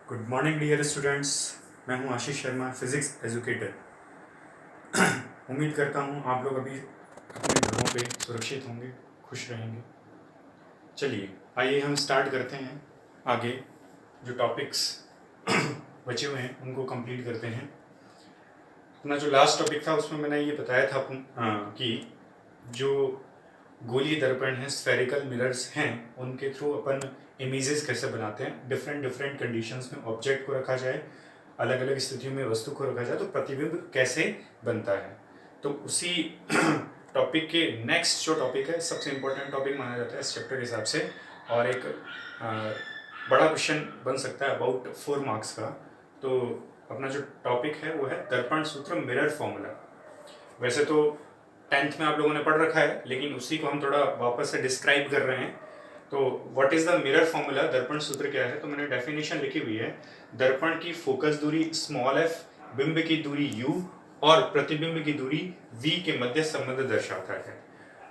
Good morning dear students. मैं हूं Ashish Sharma, physics educator. उम्मीद करता हूं आप लोग अभी अपने घरों पे सुरक्षित होंगे, खुश रहेंगे। चलिए आइए हम स्टार्ट करते हैं। आगे जो टॉपिक्स बचे हुए हैं उनको कंप्लीट करते हैं। अपना जो लास्ट टॉपिक था उसमें मैंने ये बताया था कि जो गोलीय दर्पण है, स्फेरिकल मिरर्स हैं, उनके थ्रू अपन इमेजेस कैसे बनाते हैं। डिफरेंट डिफरेंट कंडीशंस में ऑब्जेक्ट को रखा जाए, अलग अलग स्थितियों में वस्तु को रखा जाए तो प्रतिबिंब कैसे बनता है। तो उसी टॉपिक के नेक्स्ट जो टॉपिक है, सबसे इम्पोर्टेंट टॉपिक माना जाता है इस चैप्टर के हिसाब से, और एक बड़ा क्वेश्चन बन सकता है अबाउट 4 मार्क्स का। तो अपना जो टॉपिक है वो है दर्पण सूत्र, मिरर फॉर्मूला। वैसे तो 10th में आप लोगों ने पढ़ रखा है, लेकिन उसी को हम थोड़ा वापस से डिस्क्राइब कर रहे हैं। तो what is the mirror formula, दर्पण सूत्र क्या है। तो मैंने डेफिनेशन लिखी हुई है, दर्पण की फोकस दूरी स्मॉल एफ, बिंब की दूरी u और प्रतिबिंब की दूरी v के मध्य संबंध दर्शाता है।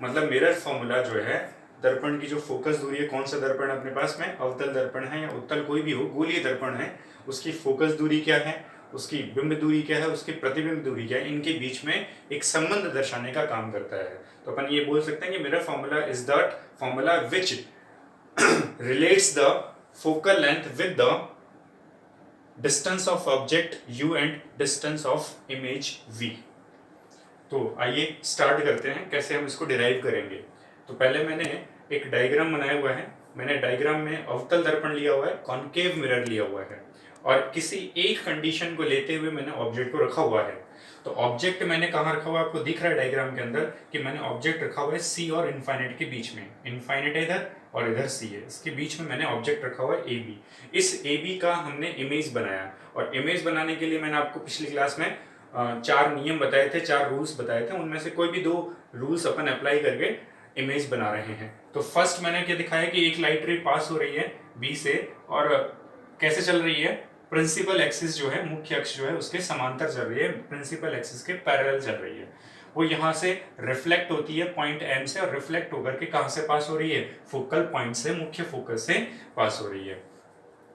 मतलब मिरर फॉर्मूला जो है, दर्पण की जो फोकस दूरी है, कौन सा दर्पण अपने पास में, अवतल दर्पण है या उत्तल कोई भी हो, गोलीय दर्पण है, उसकी फोकस दूरी क्या है, उसकी बिंब दूरी क्या है, उसकी प्रतिबिंब दूरी क्या है, इनके बीच में एक संबंध दर्शाने का काम करता है। तो अपन ये बोल सकते हैं कि mirror formula is that formula which relates the focal length with the distance of object u and distance of image v। तो आइए स्टार्ट करते हैं कैसे हम इसको डिराइव करेंगे। तो पहले मैंने एक डायग्राम बनाया हुआ है। मैंने डायग्राम में अवतल दर्पण लिया हुआ है, कॉन्केव मिरर लिया हुआ है, और किसी एक कंडीशन को लेते हुए मैंने ऑब्जेक्ट को रखा हुआ है। तो ऑब्जेक्ट मैंने कहाँ रखा हुआ है, आपको दिख रहा है डायग्राम के अंदर कि मैंने ऑब्जेक्ट रखा हुआ है सी और इनफाइनाइट के बीच में। इनफाइनाइट इधर और इधर सी है, इसके बीच में मैंने ऑब्जेक्ट रखा हुआ है ए बी। इस ए बी का हमने इमेज बनाया, और इमेज बनाने के लिए मैंने आपको पिछली क्लास में 4 नियम बताए थे, 4 रूल्स बताए थे। उनमें से कोई भी 2 रूल्स अपन अप्लाई करके इमेज बना रहे हैं। तो फर्स्ट मैंने क्या दिखाया कि एक लाइट रे पास हो रही है बी से, और कैसे चल रही है, प्रिंसिपल एक्सिस जो है, मुख्य अक्ष जो है उसके समांतर चल रही है, प्रिंसिपल एक्सिस के पैरेलल चल रही है। वो यहाँ से रिफ्लेक्ट होती है पॉइंट एम से, और रिफ्लेक्ट होकर के कहाँ से पास हो रही है, फोकल पॉइंट से, मुख्य फोकस से पास हो रही है।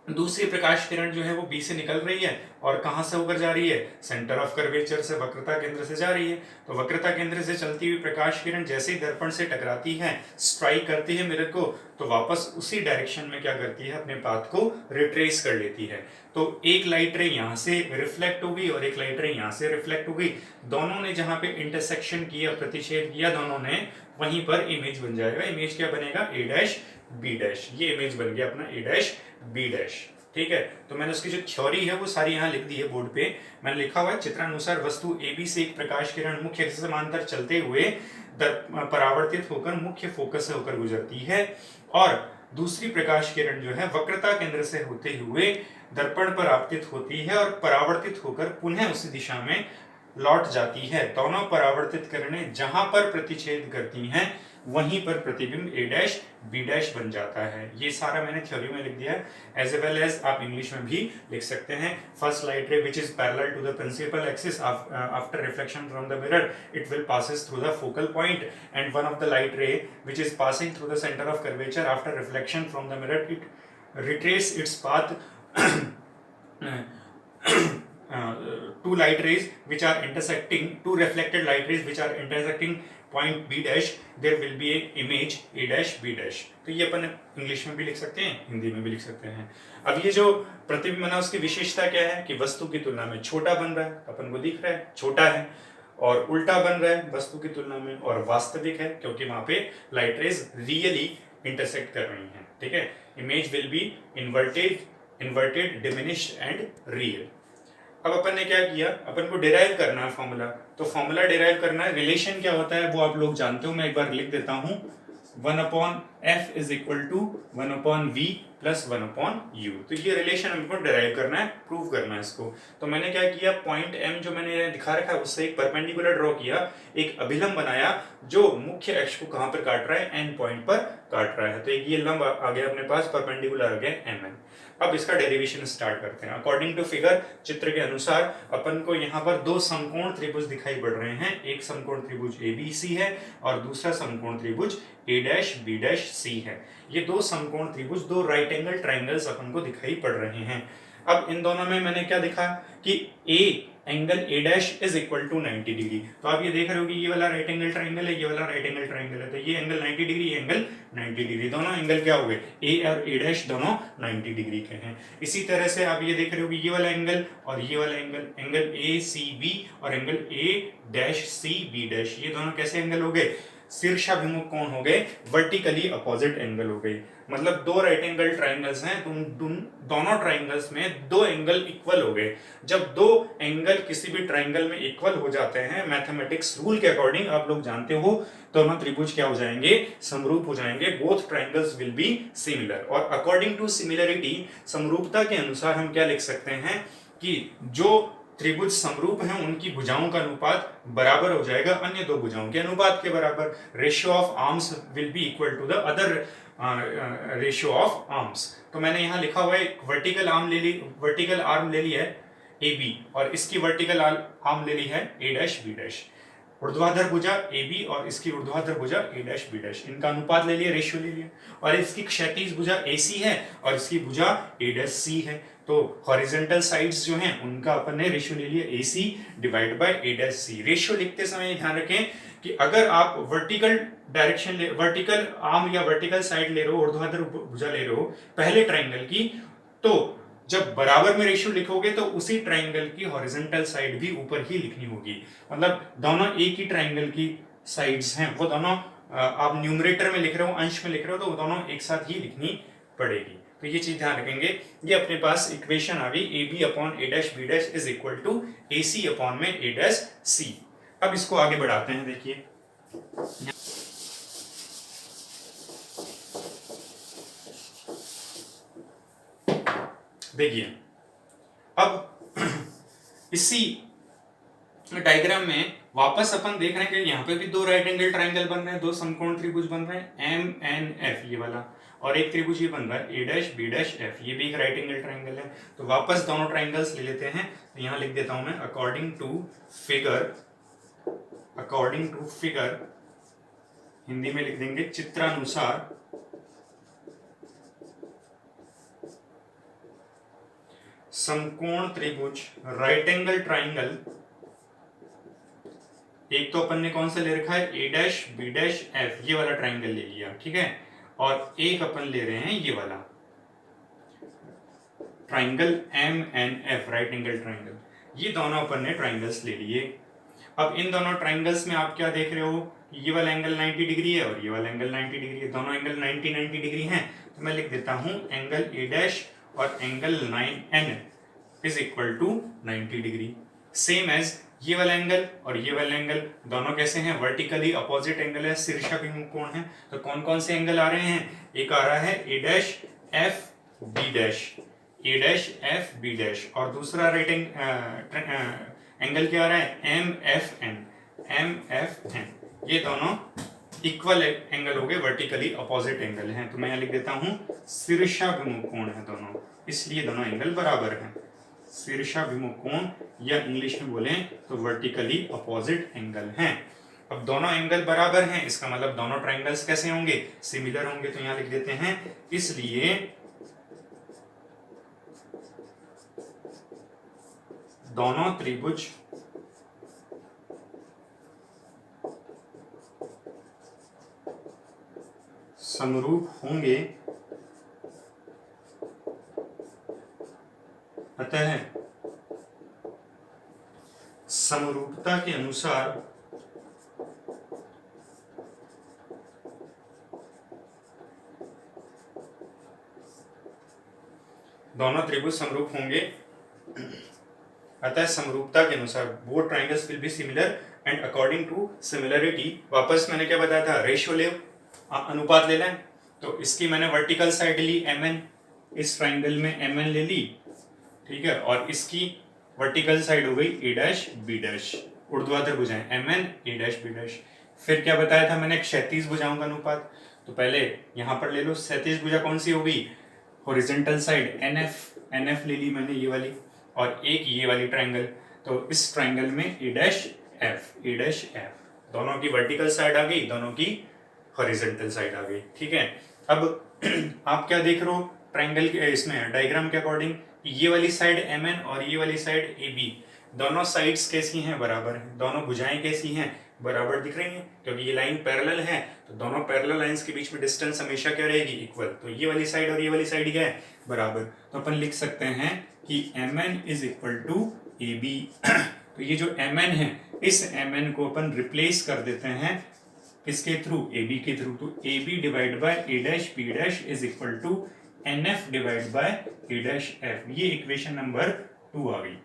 दूसरी प्रकाश किरण जो है वो बी से निकल रही है, और कहां से होकर जा रही है, सेंटर ऑफ कर्वेचर से, वक्रता केंद्र से जा रही है। तो वक्रता केंद्र से चलती हुई प्रकाश किरण जैसे ही दर्पण से टकराती है, स्ट्राइक करती है मिरर को, तो वापस उसी डायरेक्शन में क्या करती है, अपने पाथ को रिट्रेस कर लेती है। तो एक लाइट रे यहाँ से रिफ्लेक्ट हो गई और एक लाइट रे यहाँ से रिफ्लेक्ट हो गई। दोनों ने जहां पे इंटरसेक्शन किया, प्रतिच्छेद किया दोनों ने, वहीं पर इमेज बन जाएगा। इमेज क्या बनेगा, ए डैश बी डैश। ये इमेज बन गया अपना ए डैश बी डैश। ठीक है, तो मैंने उसकी जो थ्योरी है वो सारी यहाँ लिख दी है बोर्ड पे। मैंने लिखा हुआ है, चित्रानुसार वस्तु ए बी से एक प्रकाश किरण मुख्य अक्ष से समांतर चलते हुए परावर्तित होकर मुख्य फोकस से होकर गुजरती है, और दूसरी प्रकाश किरण जो है वक्रता केंद्र से होते हुए दर्पण पर आपतित होती है और परावर्तित होकर पुनः उसी दिशा में लौट जाती है। दोनों परावर्तित किरणें जहां पर प्रतिच्छेद करती हैं वहीं पर प्रतिबिंब ए डैश बी डैश बन जाता है। ये सारा मैंने थ्योरी में लिख दिया, एज वेल एज आप इंग्लिश में भी लिख सकते हैं। First light ray which is parallel to the principal axis, after reflection from the mirror it will passes through the focal point, and one of the light ray which is passing through the center of curvature after reflection from the mirror, it retrace its path two light rays which are intersecting, two reflected light rays which are intersecting point b dash, there will be a image a dash b dash। तो ये अपन English में भी लिख सकते हैं, हिंदी में भी लिख सकते हैं। अब ये जो प्रतिबिंब बना उसकी विशेषता क्या है कि वस्तु की तुलना में छोटा बन रहा है, अपन को दिख रहा है छोटा है, और उल्टा बन रहा है वस्तु की तुलना में, और वास्तविक है क्योंकि वहां पे लाइट रेज रियली इंटरसेक्ट कर रही हैं। ठीक है, image will be inverted, diminished and real. अब अपन ने क्या किया, अपन को डिराइव करना है फॉर्मूला। तो फॉर्मूला डिराइव करना है, रिलेशन क्या होता है वो आप लोग जानते हो, मैं एक बार लिख देता हूं, 1/f is equal to 1/v plus 1/u। तो ये रिलेशन हमको डिराइव करना है, प्रूव करना है इसको। तो मैंने क्या किया, पॉइंट m जो मैंने दिखा रखा है उससे एक परपेंडिकुलर ड्रॉ किया, एक अभिलंब बनाया जो मुख्य अक्ष को कहां पर काट रहा है, n पॉइंट पर काट रहा है। तो एक ये लंब आ गया अपने पास, परपेंडिकुलर आ गया mn। अब इसका डेरिवेशन स्टार्ट करते हैं। अकॉर्डिंग टू फिगर, चित्र के अनुसार अपन को यहाँ पर 2 समकोण त्रिभुज दिखाई पड़ रहे हैं। एक समकोण त्रिभुज ABC है और दूसरा समकोण त्रिभुज A dash B dash C है। ये 2 समकोण त्रिभुज, 2 राइट एंगल ट्राइंगल्स अपन को दिखाई पड़ रहे हैं। अब इन दोनों में मैंने क्या देखा कि A angle A dash is equal to 90 degree. तो आप ये देख रहे हो कि ये वाला राइट एंगल ट्राइंगल है, ये वाला राइट एंगल ट्राइंगल है, तो ये एंगल 90 डिग्री, ये एंगल 90 डिग्री, दोनों एंगल क्या हो गए, ए और ए डैश दोनों 90 डिग्री के हैं। इसी तरह से आप ये देख रहे हो कि ये वाला एंगल और ये वाला angle, angle A C B और angle A dash C B dash, ये दोनों कैसे एंगल हो गए, शीर्षाभिमुख कोण हो गए, वर्टिकली अपोजिट एंगल हो गई। मतलब दो राइट एंगल ट्राइंगल्स हैं, दोनों ट्राइंगल्स में दो एंगल इक्वल हो गए। जब दो एंगल किसी भी ट्राइंगल में इक्वल हो जाते हैं, मैथमेटिक्स रूल के अकॉर्डिंग आप लोग जानते हो, दोनों त्रिभुज क्या हो जाएंगे, समरूप हो जाएंगे, both triangles will be similar. और अकॉर्डिंग टू सिमिलरिटी, समरूपता के अनुसार हम क्या लिख सकते हैं कि जो त्रिभुज समरूप हैं उनकी भुजाओं का अनुपात बराबर हो जाएगा अन्य दो भुजाओं के अनुपात के बराबर। Ratio of arms will be equal to the other ratio of arms. तो मैंने यहाँ लिखा हुआ है वर्टिकल आर्म ले ली है ए बी और इसकी वर्टिकल आर्म ले ली है ए डैश बी डैश। ऊर्ध्वाधर भुजा ए बी और इसकी ऊर्ध्वाधर भुजा ए डैश बी डैश, इनका अनुपात ले लिया, रेशियो ले लिया। और इसकी क्षैतिज भुजा ए सी है और इसकी भुजा ए डैश सी है। तो हॉरिजॉन्टल साइड्स जो हैं उनका अपन ने रेशियो ले लिया A C divide by A dash C. Ratio लिखते समय ध्यान रखें कि अगर आप वर्टिकल डायरेक्शन वर्टिकल आर्म या वर्टिकल साइड ले रहे हो, ऊर्ध्वाधर भुजा ले रहे हो पहले ट्राइंगल की, तो जब बराबर में रेशियो लिखोगे तो उसी ट्राइंगल की हॉरिजॉन्टल साइड भी ऊपर ही लिखनी होगी। मतलब दोनों एक ही ट्राइंगल की साइड्स हैं, वो दोनों आप न्यूमरेटर में लिख रहे हो, अंश में लिख रहे हो, तो वो दोनों एक साथ ही लिखनी पड़ेगी। तो ये चीज ध्यान रखेंगे। ये अपने पास इक्वेशन आ गई A B upon A dash B dash is equal to A C upon में ए डैश सी। अब इसको आगे बढ़ाते हैं। देखिए अब इसी डायग्राम में वापस अपन देख रहे हैं कि यहाँ पे भी दो राइट एंगल ट्राइंगल बन रहे हैं, दो समकोण त्रिभुज बन रहे हैं एम एन एफ ये वाला, और एक त्रिभुज ये बन रहा है ए डैश बी डैश एफ, ये भी एक राइट एंगल ट्राइंगल है। तो वापस दोनों ट्राइंगल्स ले लेते हैं। तो यहाँ लिख देता हूं मैं अकॉर्डिंग टू फिगर, हिंदी में लिख देंगे चित्रानुसार समकोण त्रिभुज राइट एंगल ट्राइंगल, एक तो अपन ने कौन सा ले रखा है ए डैश बी डैश एफ, ये वाला ट्राइंगल ले लिया, ठीक है, और एक अपन ले रहे हैं ये वाला triangle M N F, right angle triangle. ये दोनों अपन ने ट्राइंगल्स ले लिए। अब इन दोनों ट्राइंगल्स में आप क्या देख रहे हो, ये वाला एंगल 90 डिग्री है और ये वाला एंगल 90 डिग्री है, दोनों एंगल 90 डिग्री हैं। तो मैं लिख देता हूं एंगल ए डैश और angle 9n is equal to 90 degree. Same as ये वाला एंगल और ये वाला एंगल दोनों कैसे हैं, वर्टिकली अपोजिट एंगल है, शीर्षाभिमुख कोण है। तो कौन कौन से एंगल आ रहे हैं, एक आ रहा है ए डैश एफ बी डैश, ए डैश एफ बी डैश, और दूसरा राइट एंगल क्या आ रहा है एम एफ एन, ये दोनों इक्वल एंगल हो गए, वर्टिकली अपोजिट एंगल हैं। तो मैं यहाँ लिख देता हूं शीर्षाभिमुख कोण है दोनों, इसलिए दोनों एंगल बराबर हैं। शीर्षाभिमुख कोण या इंग्लिश में बोलें तो वर्टिकली अपोजिट एंगल हैं। अब दोनों एंगल बराबर हैं, इसका मतलब दोनों ट्राइंगल्स कैसे होंगे, सिमिलर होंगे। तो यहां लिख देते हैं इसलिए दोनों त्रिभुज समरूप होंगे, अतः समरूपता के अनुसार दोनों त्रिभुज समरूप होंगे, अतः समरूपता के अनुसार both triangles will be similar and according to similarity. वापस मैंने क्या बताया था, रेशियो ले, अनुपात ले लें। तो इसकी मैंने वर्टिकल साइड ली mn, इस ट्राइंगल में mn ले ली, ठीक है, और इसकी वर्टिकल साइड हो गई ए डैश बी डैश, ऊर्ध्वाधर भुजाएं mn ए डैश बी डैश। फिर क्या बताया था मैंने, क्षैतिज भुजाओं का अनुपात। तो पहले यहां पर ले लो, क्षैतिज भुजा कौन सी होगी, हॉरिजॉन्टल साइड nf ले ली मैंने ये वाली, और एक ये वाली ट्राइंगल। तो इस ट्राइंगल में ए डैश एफ, दोनों की वर्टिकल साइड आ गई, दोनों की हॉरिजॉन्टल साइड आ गई, ठीक है। अब आप क्या देख रहे हो ट्राइंगल के इसमें डायग्राम के अकॉर्डिंग ये वाली साइड MN और ये वाली साइड AB, दोनों साइड्स कैसी हैं? बराबर हैं। दोनों भुजाएं कैसी हैं? बराबर दिख रही हैं, क्योंकि ये लाइन पैरेलल है, तो दोनों पैरेलल लाइंस के बीच में डिस्टेंस हमेशा क्या रहेगी? इक्वल। तो ये वाली साइड और ये वाली साइड क्या है? बराबर। तो अपन लिख सकते हैं कि MN is equal to AB। तो ये जो MN है, इस MN को अपन रिप्लेस कर देते हैं किसके थ्रू? AB के थ्रू। तो AB divide by A dash B dash is equal to NF divide by A dash F। ये इक्वेशन नंबर 2 आ गई।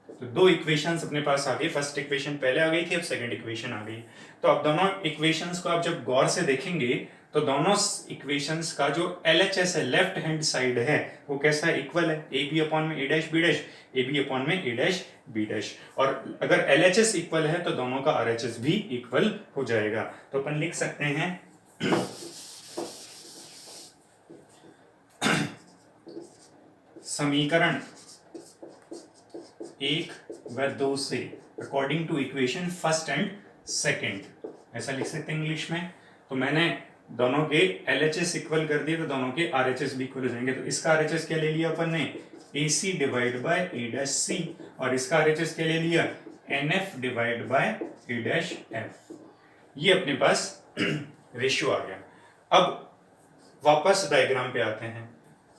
तो दो इक्वेशंस अपने पास आ गई। फर्स्ट इक्वेशन पहले आ गई थी, अब सेकंड इक्वेशन आ गई। तो अब दोनों इक्वेशंस को आप जब गौर से देखेंगे तो दोनों इक्वेशंस का जो LHS है, लेफ्ट हैंड साइड है, वो कैसा है? इक्वल है। AB अपॉन में A dash B dash, AB upon में A डैश B डैश। और अगर LHS इक्वल है तो दोनों का RHS भी इक्वल हो जाएगा। तो अपन लिख सकते हैं समीकरण 1 व 2 से according to equation first and second, ऐसा लिख सकते हैं इंग्लिश में। तो मैंने दोनों के LHS इक्वल कर दिए तो दोनों के RHS भी इक्वल हो जाएंगे। तो इसका RHS क्या ले लिया अपन ने? AC divide by A dash C, और इसका RHS क्या ले लिया? NF divide by A dash F। ये अपने पास रेशियो आ गया। अब वापस डायग्राम पे आते हैं।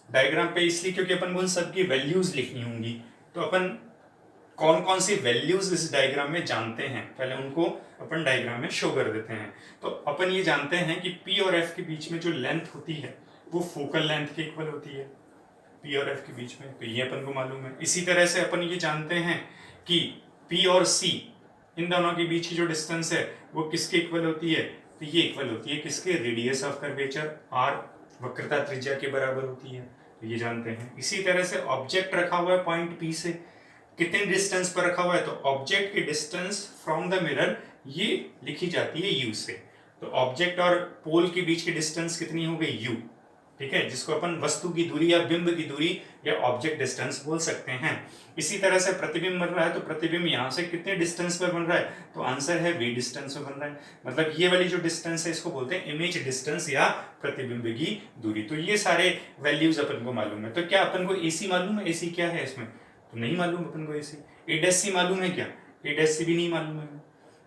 डायग्राम पे इसलिए क्योंकि अपन को उन सबकी वैल्यूज लिखनी होंगी। तो अपन कौन कौन सी वैल्यूज इस डायग्राम में जानते हैं, पहले उनको अपन डायग्राम में शो कर देते हैं। तो अपन ये जानते हैं कि P और F के बीच में जो लेंथ होती है वो फोकल लेंथ के इक्वल होती है, P और F के बीच में। तो ये अपन को मालूम है। इसी तरह से अपन ये जानते हैं कि P और C, इन दोनों के बीच की जो डिस्टेंस है वो किसके इक्वल होती है? तो ये इक्वल होती है किसके? रेडियस ऑफ कर्वेचर R, वक्रता त्रिज्या के बराबर होती है। तो ये जानते हैं। इसी तरह से ऑब्जेक्ट रखा हुआ है पॉइंट P से, कितने डिस्टेंस पर रखा हुआ है? तो ऑब्जेक्ट की डिस्टेंस फ्रॉम द मिरर ये लिखी जाती है U से। तो ऑब्जेक्ट और पोल के बीच की डिस्टेंस कितनी हो गई? U, ठीक है, जिसको अपन वस्तु की दूरी या बिंब की दूरी या ऑब्जेक्ट डिस्टेंस बोल सकते हैं। इसी तरह से प्रतिबिंब बन रहा है, तो प्रतिबिंब यहाँ से कितने डिस्टेंस पर बन रहा है? तो आंसर है V डिस्टेंस पर बन रहा है। मतलब ये वाली जो डिस्टेंस है इसको बोलते हैं इमेज डिस्टेंस या प्रतिबिंब की दूरी। तो ये सारे वैल्यूज अपन को मालूम है। तो क्या अपन को AC मालूम है? AC क्या है इसमें? तो नहीं मालूम अपन को। AC A डैश C मालूम है क्या? A डैश C भी नहीं मालूम है,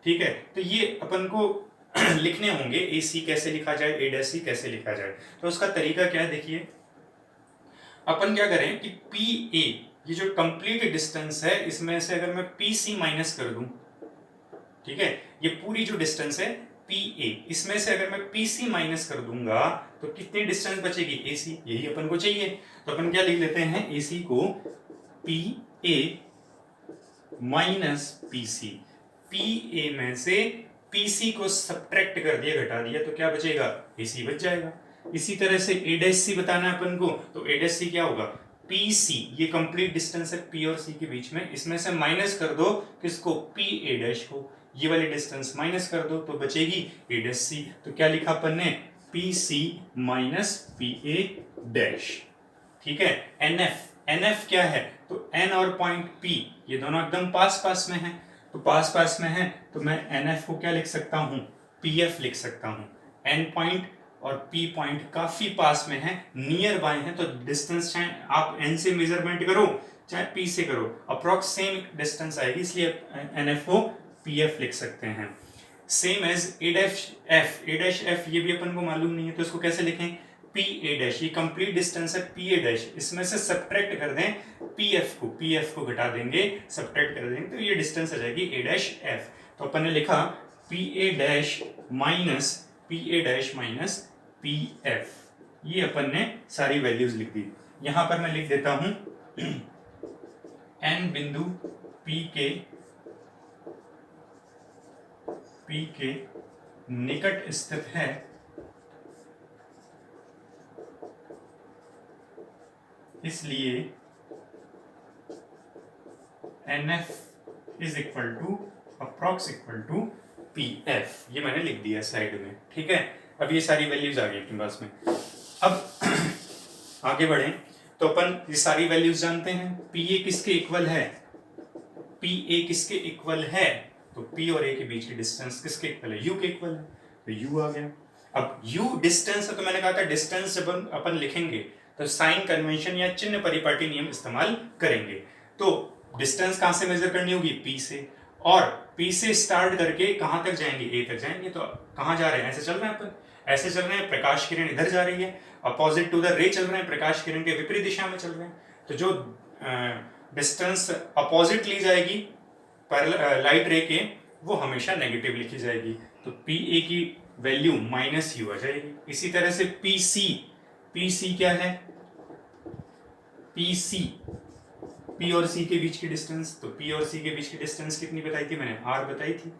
ठीक है। तो ये अपन को लिखने होंगे। AC कैसे लिखा जाए, A डैश C कैसे लिखा जाए। तो उसका तरीका क्या है, देखिए। अपन क्या करें कि PA, ये जो कंप्लीट डिस्टेंस है, इसमें से अगर मैं PC माइनस कर दूं, ठीक है, ये पूरी जो डिस्टेंस है PA, इसमें से अगर मैं PC माइनस कर दूंगा तो कितनी डिस्टेंस बचेगी? AC। यही अपन को चाहिए। तो अपन क्या लिख लेते हैं? AC को PA माइनस PC। PA में से PC को सब्ट्रैक्ट कर दिया, घटा दिया, तो क्या बचेगा? AC बच जाएगा। इसी तरह से A डैश C बताना है अपन को, तो A डैश C क्या होगा? PC, ये कंप्लीट डिस्टेंस है P और C के बीच में, इसमें से माइनस कर दो किसको? PA डैश को। ये वाली डिस्टेंस माइनस कर दो तो बचेगी A डैश C। तो क्या लिखा अपन ने? PC माइनस PA डैश, ठीक है। NF क्या है? तो N और पॉइंट P ये दोनों एकदम पास पास में हैं। तो पास पास में है तो मैं NF को क्या लिख सकता हूं? PF लिख सकता हूं। N पॉइंट और P पॉइंट काफी पास में है, नियर बाय है, तो डिस्टेंस चाहे आप N से मेजरमेंट करो चाहे P से करो, अप्रॉक्स सेम डिस्टेंस आएगी, इसलिए NF को PF लिख सकते हैं। Same as A dash F, ये भी अपन को मालूम नहीं है, तो इसको कैसे लिखें? PA डैश, ये कंप्लीट डिस्टेंस है PA डैश, इसमें से सब्ट्रैक्ट कर दें PF को घटा देंगे, सब्ट्रैक्ट कर देंगे, तो ये डिस्टेंस आ जाएगी A डैश F। तो अपन ने लिखा PA डैश माइनस PF। ये अपन ने सारी वैल्यूज लिख दी। यहां पर मैं लिख देता हूं N बिंदु P के निकट स्थित है, इसलिए NF is equal to approx equal to PF। ये मैंने लिख दिया साइड में, ठीक है। अब ये सारी वैल्यूज आ गई अपने पास में। अब आगे बढ़े तो अपन ये सारी वैल्यूज जानते हैं। PA किसके इक्वल है? PA किसके इक्वल है? तो P और A के बीच की डिस्टेंस किसके इक्वल है? U के इक्वल है, तो U आ गया। अब U डिस्टेंस है, तो मैंने कहा था डिस्टेंस जब अपन लिखेंगे तो साइन कन्वेंशन या चिन्ह परिपाटी नियम इस्तेमाल करेंगे। तो डिस्टेंस कहाँ से मेजर करनी होगी, पी से, और पी से स्टार्ट करके कहाँ तक जाएंगे, ए तक जाएंगे। तो कहाँ जा रहे हैं, ऐसे चल रहे हैं अपन, ऐसे चल रहे हैं, प्रकाश किरण इधर जा रही है, अपोजिट टू द रे चल रहे हैं, प्रकाश किरण के विपरीत दिशा में चल रहे हैं। तो जो डिस्टेंस अपोजिट ली जाएगी पर लाइट रे के, वो हमेशा नेगेटिव लिखी जाएगी। तो पी ए की वैल्यू माइनस यू आ जाएगी। इसी तरह से पी सी क्या है, पी सी, पी और सी के बीच की डिस्टेंस, तो पी और सी के बीच की डिस्टेंस कितनी बताई थी मैंने, आर बताई थी।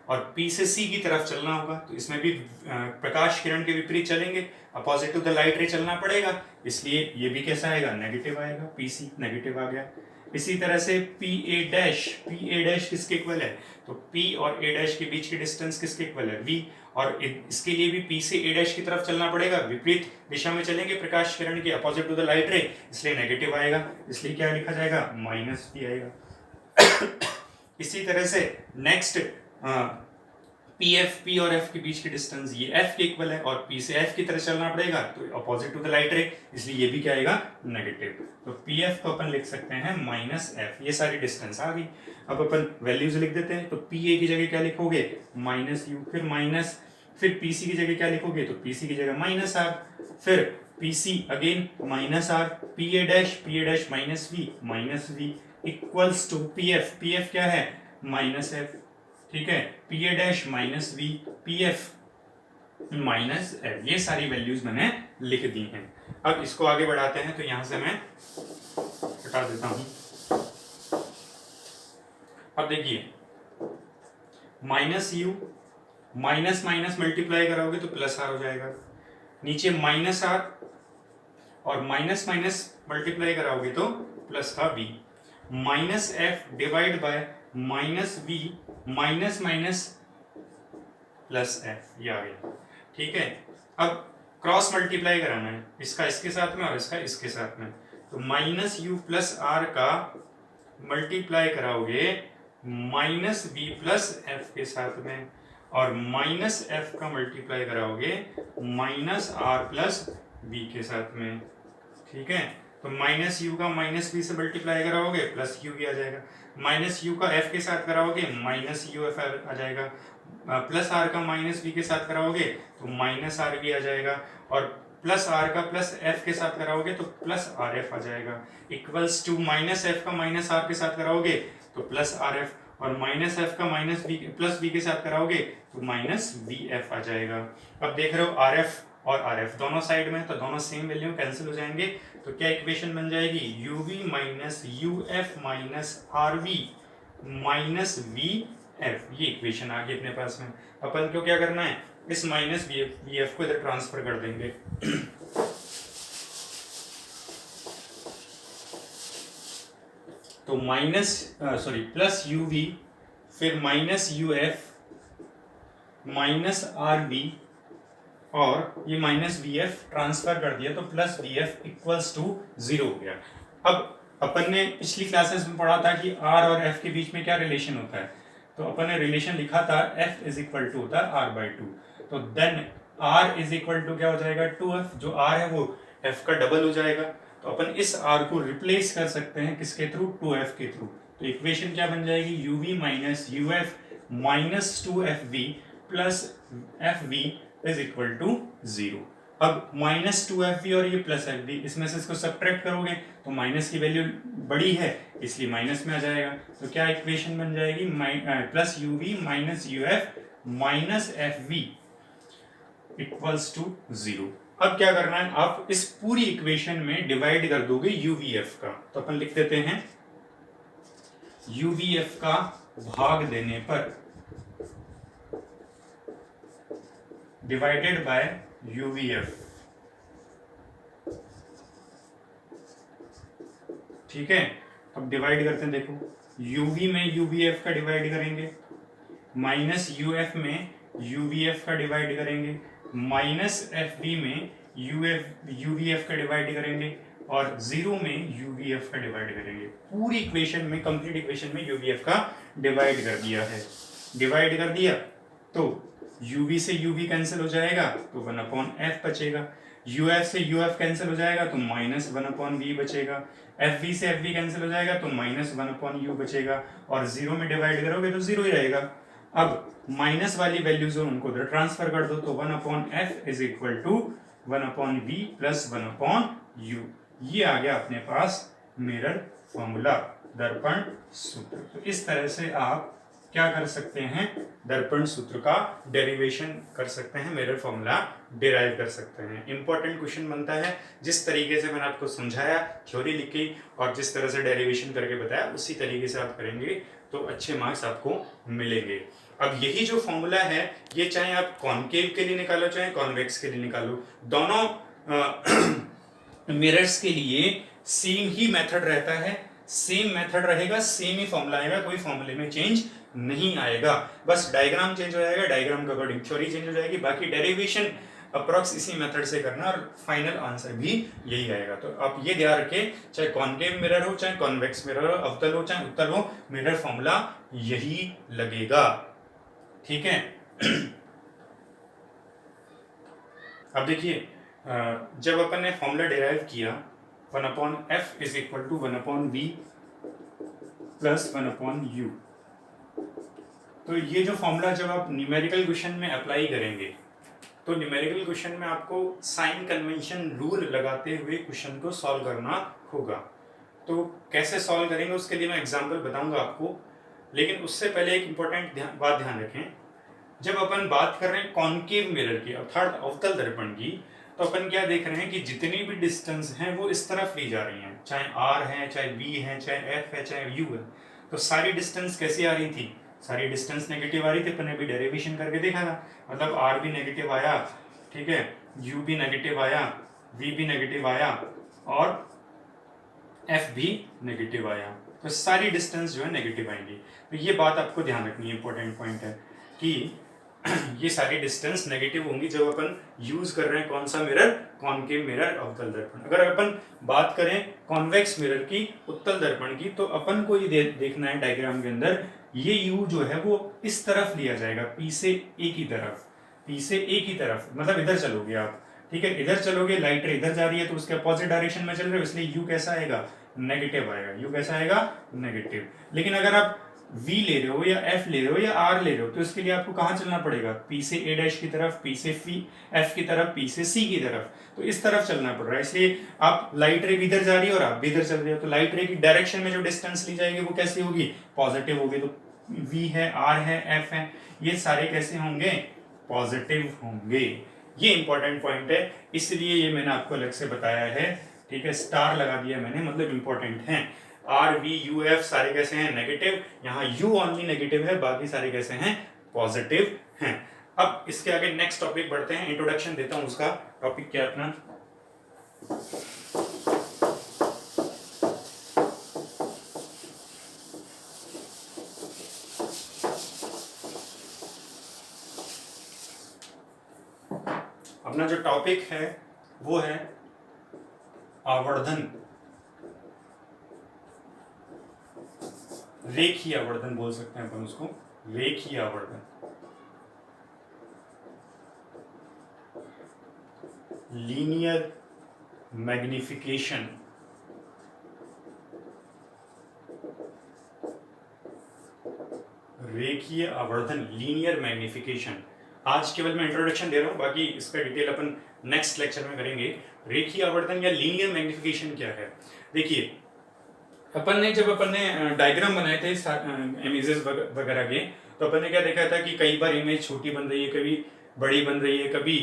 और पी से सी की तरफ चलना होगा, तो इसमें भी प्रकाश किरण के विपरीत चलेंगे, अपोजिट टू द लाइट रे चलना पड़ेगा, इसलिए ये भी कैसा आएगा, नेगेटिव आएगा, पी सी नेगेटिव आ गया। इसी तरह से पी ए डैश किसके इक्वल है, तो पी और ए डैश के बीच की डिस्टेंस किसके इक्वल है, वी, और इसके लिए भी पी से ए डैश की तरफ चलना पड़ेगा, विपरीत दिशा में चलेंगे प्रकाश किरण के, अपोजिट टू द लाइट रे, इसलिए नेगेटिव आएगा, इसलिए क्या लिखा जाएगा, माइनस भी आएगा। इसी तरह से नेक्स्ट पी और एफ के बीच की डिस्टेंस, ये एफ के इक्वल है, और पी से एफ की तरफ चलना पड़ेगा, तो अपोजिट टू द लाइट रे, इसलिए ये भी क्या आएगा, नेगेटिव। तो पी एफ को अपन लिख सकते हैं माइनस एफ। ये सारी डिस्टेंस आ गई। अब अपन वैल्यूज लिख देते हैं। तो पी ए की जगह क्या लिखोगे, माइनस यू, फिर माइनस, फिर पी सी की जगह क्या लिखोगे, तो पी सी की जगह माइनस आर, फिर P C again minus R, P A dash minus V equals to P F क्या है, माइनस एफ, ठीक है, P A dash minus V, P F minus F. ये सारी वैल्यूज मैंने लिख दी हैं। अब इसको आगे बढ़ाते हैं, तो यहां से मैं हटा देता हूं। अब देखिए, minus U, minus minus multiply कराओगे तो प्लस आर हो जाएगा, नीचे माइनस आर, और माइनस माइनस मल्टीप्लाई कराओगे तो प्लस का B, minus F divide by minus V minus minus plus F, ये आ गया, ठीक है। अब क्रॉस मल्टीप्लाई कराना है, इसका इसके साथ में और इसका इसके साथ में, तो माइनस यू प्लस आर का मल्टीप्लाई कराओगे माइनस वी प्लस एफ के साथ में, और माइनस एफ का मल्टीप्लाई कराओगे माइनस आर प्लस बी के साथ में, ठीक है। तो माइनस यू का माइनस बी से मल्टीप्लाई कराओगे प्लस यू भी आ जाएगा, माइनस यू का एफ के साथ कराओगे माइनस यू एफ आ जाएगा, प्लस आर का माइनस बी के साथ कराओगे तो माइनस आर बी आ जाएगा, और प्लस आर का प्लस एफ के साथ कराओगे तो प्लस आर एफ आ जाएगा, इक्वल्स टू माइनस एफ का माइनस आर के साथ कराओगे तो प्लस आर एफ, और माइनस एफ का माइनस बी प्लस बी के साथ कराओगे तो माइनस बी एफ आ जाएगा। अब देख रहे हो आर एफ और आर एफ दोनों साइड में, तो दोनों सेम वैल्यू कैंसिल हो जाएंगे, तो क्या इक्वेशन बन जाएगी, U V minus U F minus R V minus V F. ये इक्वेशन आ गई अपने पास में। अपन को क्या करना है, इस माइनस वी एफ को इधर ट्रांसफर कर देंगे। तो प्लस यू वी, फिर minus U F minus R V, और ये माइनस वी एफ ट्रांसफर कर दिया तो plus V F equals to 0 हो गया। अब अपन ने पिछली क्लासेस में पढ़ा था कि आर और एफ के बीच में क्या रिलेशन होता है, तो अपन ने रिलेशन लिखा था एफ इज इक्वल टू होता है आर बाई टू, तो then R is equal to क्या हो जाएगा, 2f, जो आर है वो एफ का डबल हो जाएगा, तो अपन इस आर को रिप्लेस कर सकते हैं किसके थ्रू, 2f के थ्रू। तो इक्वेशन क्या बन जाएगी, U V minus U F minus 2fv plus F V is equal to 0। अब माइनस 2fv और ये प्लस एफ वी, इसमें से इसको सब्ट्रैक्ट करोगे तो माइनस की वैल्यू बड़ी है इसलिए माइनस में आ जाएगा, तो क्या इक्वेशन बन जाएगी, plus U V minus U F minus F V equals to 0। अब क्या करना है, आप इस पूरी इक्वेशन में डिवाइड कर दोगे यूवीएफ का, तो अपन लिख देते हैं यूवीएफ का भाग देने पर डिवाइडेड बाय यूवीएफ, ठीक है। अब डिवाइड करते हैं, देखो यूवी में यूवीएफ का डिवाइड करेंगे, माइनस यूएफ में यूवीएफ का डिवाइड करेंगे, माइनस एफवी में यूवीएफ का डिवाइड करेंगे, और 0 में यूवीएफ का डिवाइड करेंगे। पूरी इक्वेशन में, कंप्लीट इक्वेशन में यूवीएफ का डिवाइड कर दिया है। डिवाइड कर दिया तो यूवी से यूवी कैंसिल हो जाएगा तो 1/f बचेगा। यू एफ से यू एफ कैंसिल हो जाएगा तो -1/v बचेगा, एफ वी से एफ वी कैंसिल हो जाएगा तो -1/u बचेगा, और 0 में डिवाइड करोगे तो 0 ही रहेगा। अब माइनस वाली वैल्यूज जो उनको उधर ट्रांसफर कर दो, तो 1/f is equal to 1/v plus 1/u। ये आ गया अपने पास मिरर फॉर्मूला, दर्पण सूत्र। तो इस तरह से आप क्या कर सकते हैं, दर्पण सूत्र का डेरिवेशन कर सकते हैं, मिरर फॉर्मूला डिराइव कर सकते हैं। इंपॉर्टेंट क्वेश्चन बनता है, जिस तरीके से मैंने आपको समझाया, थ्योरी लिखी और जिस तरह से डेरिवेशन करके बताया, उसी तरीके से आप करेंगे तो अच्छे मार्क्स आपको मिलेंगे। अब यही जो फॉर्मूला है, ये चाहे आप कॉनकेव के लिए निकालो चाहे कॉन्वेक्स के लिए निकालो, दोनों मिरर्स के लिए सेम ही मेथड रहता है, सेम मेथड रहेगा, सेम ही फॉर्मूला आएगा, कोई फॉर्मूले में चेंज नहीं आएगा, बस डायग्राम चेंज हो जाएगा, डायग्राम के अकॉर्डिंग थ्योरी चेंज हो जाएगी, बाकी डेरिवेशन अप्रॉक्स इसी मेथड से करना और फाइनल आंसर भी यही आएगा। तो आप ये ध्यान रखें, चाहे कॉनकेव मिरर हो चाहे कॉन्वेक्स मिरर हो, अवतल हो चाहे उत्तल हो, मिरर फॉर्मूला यही लगेगा, ठीक है। अब देखिए, जब अपन ने फॉर्मूला डिराइव किया 1/f is equal to 1/v plus 1/u, तो ये जो फॉर्मूला जब आप न्यूमेरिकल क्वेश्चन में अप्लाई करेंगे, तो न्यूमेरिकल क्वेश्चन में आपको साइन कन्वेंशन रूल लगाते हुए क्वेश्चन को सॉल्व करना होगा। तो कैसे सॉल्व करेंगे उसके लिए मैं एग्जांपल बताऊंगा आपको, लेकिन उससे पहले एक इंपॉर्टेंट बात ध्यान रखें। जब अपन बात कर रहे हैं कॉनकेव मिरर की अर्थात अवतल दर्पण की, तो अपन क्या देख रहे हैं कि जितनी भी डिस्टेंस हैं वो इस तरफ ली जा रही हैं, चाहे r है, चाहे v है, चाहे f है, चाहे u है। तो सारी डिस्टेंस कैसी आ रही थी, सारी डिस्टेंस नेगेटिव आ रही थी, अपन ने भी डेरिवेशन करके देखा था, मतलब r भी नेगेटिव आया, ठीक है, u भी नेगेटिव आया, v भी नेगेटिव आया और f भी नेगेटिव आया, तो सारी डिस्टेंस जो है नेगेटिव आएंगी। तो ये बात आपको ध्यान रखनी है, इंपॉर्टेंट पॉइंट है कि ये सारी डिस्टेंस नेगेटिव होंगी जब अपन यूज कर रहे हैं कौन सा मिरर, कॉनकेव मिरर, अवतल दर्पण। अगर अपन बात करें कॉन्वेक्स मिरर की, उत्तल दर्पण की, तो अपन को ये देखना है डायग्राम के अंदर, ये यू जो है वो इस तरफ लिया जाएगा, पी से ए की तरफ, पी से ए की तरफ, मतलब इधर चलोगे आप, ठीक है, इधर चलोगे, लाइट रे इधर जा रही है तो उसके अपोजिट डायरेक्शन में चल रहे हो, इसलिए यू कैसा आएगा, नेगेटिव आएगा, यू कैसा आएगा, नेगेटिव। लेकिन अगर आप v ले रहे हो या f ले रहे हो या r ले रहे हो, तो इसके लिए आपको कहां चलना पड़ेगा, p से a डैश की तरफ, p से f की तरफ, p से c की तरफ, तो इस तरफ चलना पड़ रहा है। इसलिए आप लाइट रे भी इधर जा रही है और आप भी इधर चल रहे हो, तो लाइट रे की डायरेक्शन में जो डिस्टेंस ली जाएगी वो कैसी होगी, पॉजिटिव होगी। तो v है, r है, f है, ये सारे कैसे होंगे, पॉजिटिव होंगे। ये इंपॉर्टेंट पॉइंट है, इसलिए ये मैंने आपको अलग से बताया है, ठीक है, स्टार लगा दिया मैंने, मतलब इंपॉर्टेंट है। आर वी यू एफ सारे कैसे हैं, नेगेटिव, यहाँ यू ओनली नेगेटिव है, बाकी सारे कैसे हैं, पॉजिटिव हैं। अब इसके आगे नेक्स्ट टॉपिक बढ़ते हैं, इंट्रोडक्शन देता हूं उसका, टॉपिक क्या अपना, अपना जो टॉपिक है वो है आवर्धन, रेखीय आवर्धन बोल सकते हैं अपन उसको, रेखीय आवर्धन, लीनियर मैग्निफिकेशन, रेखीय आवर्धन, लीनियर मैग्निफिकेशन। आज केवल मैं इंट्रोडक्शन दे रहा हूं, बाकी इसका डिटेल अपन नेक्स्ट लेक्चर में करेंगे। रेखीय आवर्धन या लीनियर मैग्निफिकेशन क्या है, देखिए अपन ने जब अपन ने डायग्राम बनाए थे इमेजेस वगैरह के, तो अपन ने क्या देखा था कि कई बार इमेज छोटी बन रही है, कभी बड़ी बन रही है, कभी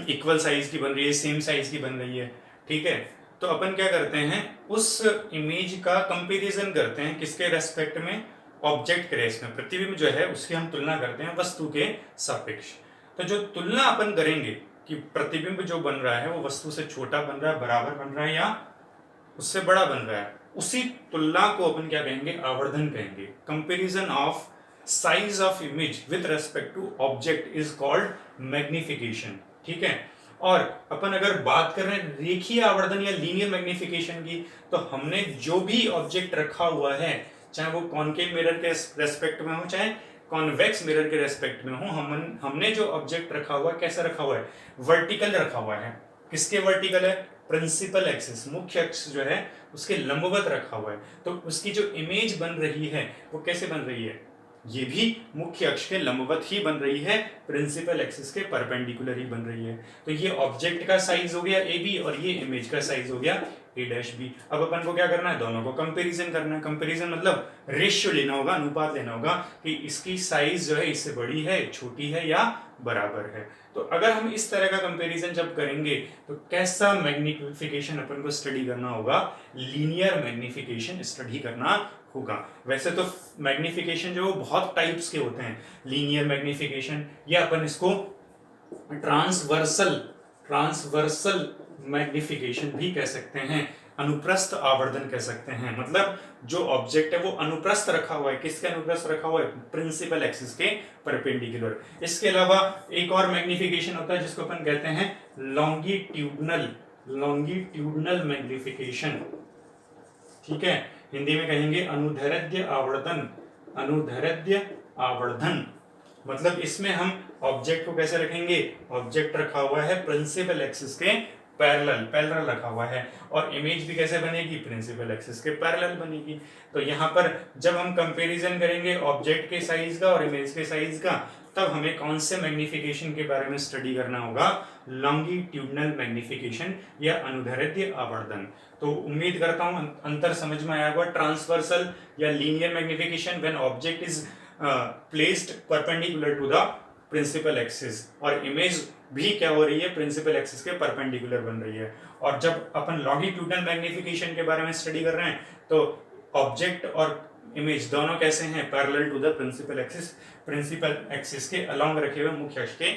इक्वल साइज की बन रही है, सेम साइज की बन रही है, ठीक है। तो अपन क्या करते हैं, उस इमेज का कंपैरिजन करते हैं, किसके रेस्पेक्ट में, ऑब्जेक्ट के रेस में, प्रतिबिंब जो है उसकी हम तुलना करते हैं वस्तु के सापेक्ष। तो जो तुलना अपन करेंगे कि प्रतिबिंब जो बन रहा है वो वस्तु से छोटा बन रहा है, बराबर बन रहा है या उससे बड़ा बन रहा है, उसी तुलना को अपन क्या कहेंगे, आवर्धन कहेंगे। Comparison of size of image with respect to object is called magnification, ठीक है। और अपन अगर बात कर रहे हैं रेखीय आवर्धन या लीनियर मैग्निफिकेशन की, तो हमने जो भी ऑब्जेक्ट रखा हुआ है, चाहे वो कॉनकेव मिरर के रेस्पेक्ट में हो चाहे कॉन्वेक्स मिरर के रेस्पेक्ट में हो, हमने जो ऑब्जेक्ट रखा हुआ है कैसा रखा हुआ है, वर्टिकल रखा हुआ है, किसके वर्टिकल है? प्रिंसिपल एक्सिस, मुख्य अक्ष जो है उसके लंबवत रखा हुआ है। तो उसकी जो इमेज बन रही है वो कैसे बन रही है? ये भी मुख्य अक्ष के लंबवत ही बन रही है, प्रिंसिपल एक्सिस के परपेंडिकुलर ही बन रही है। तो ये ऑब्जेक्ट का साइज हो गया ए बी और ये इमेज का साइज हो गया ए डैश बी। अब अपन को क्या करना है? दोनों को कंपैरिजन करना है। कंपैरिजन मतलब रेशियो लेना होगा, अनुपात लेना होगा कि इसकी साइज जो है इससे बड़ी है, छोटी है या बराबर है। तो अगर हम इस तरह का कंपैरिजन जब करेंगे तो कैसा मैग्निफिकेशन अपन को स्टडी करना होगा? लीनियर मैग्निफिकेशन स्टडी करना होगा। वैसे तो मैग्निफिकेशन जो बहुत टाइप्स के होते हैं, लीनियर मैग्निफिकेशन या अपन इसको ट्रांसवर्सल मैग्निफिकेशन भी कह सकते हैं, अनुप्रस्थ आवर्धन कह सकते हैं। मतलब जो ऑब्जेक्ट है वो अनुप्रस्थ रखा हुआ है। किसके अनुप्रस्थ रखा हुआ है? प्रिंसिपल एक्सिस के परपेंडिकुलर। इसके अलावा एक और मैग्निफिकेशन होता है जिसको अपन कहते हैं लॉन्गिट्यूडनल मैग्निफिकेशन। ठीक है, हिंदी में कहेंगे अनुदैर्ध्य आवर्धन। मतलब इसमें हम ऑब्जेक्ट को कैसे रखेंगे? ऑब्जेक्ट रखा हुआ है प्रिंसिपल एक्सिस के पैरेलल रखा हुआ है और इमेज भी कैसे बनेगी? प्रिंसिपल एक्सिस के पैरेलल बनेगी। तो यहाँ पर जब हम कंपैरिजन करेंगे ऑब्जेक्ट के साइज का और इमेज के साइज का, तब हमें कौन से मैग्निफिकेशन के बारे में स्टडी करना होगा? लॉन्गिट्यूडनल मैग्निफिकेशन या अनुदैर्ध्य आवर्धन। तो उम्मीद करता हूं अंतर समझ में आया होगा। ट्रांसवर्सल या linear magnification when object is placed perpendicular to the principal axis, और इमेज भी क्या हो रही है? प्रिंसिपल एक्सिस के परपेंडिकुलर बन रही है। और जब अपन लॉन्गिट्यूडनल मैग्निफिकेशन के बारे में स्टडी कर रहे हैं तो ऑब्जेक्ट और इमेज दोनों कैसे हैं? Parallel to the principal axis के अलोंग रखे हुए, मुख्य अक्ष के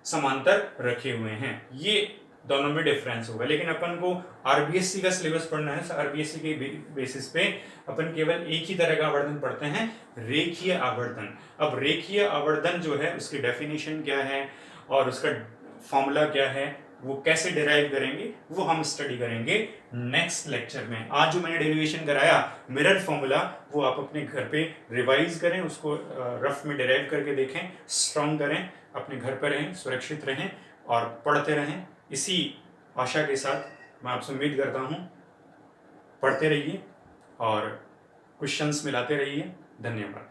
समांतर रखे हुए हैं। ये दोनों में डिफरेंस होगा। लेकिन अपन को आरबीएससी का सिलेबस पढ़ना है, आरबीएससी के बेसिस पे अपन केवल एक ही तरह का आवर्धन पढ़ते हैं, रेखीय आवर्धन। अब रेखीय आवर्धन जो है उसकी डेफिनेशन क्या है और उसका फॉर्मूला क्या है, वो कैसे डिराइव करेंगे, वो हम स्टडी करेंगे नेक्स्ट लेक्चर में। आज जो मैंने डेरिवेशन कराया मिरर फॉर्मूला, वो आप अपने घर पे रिवाइज करें, उसको रफ में डिराइव करके देखें, स्ट्रॉन्ग करें, अपने घर पर रहें, सुरक्षित रहें और पढ़ते रहें। इसी आशा के साथ मैं आपसे उम्मीद करता हूँ पढ़ते रहिए और क्वेश्चंस मिलाते रहिए। धन्यवाद।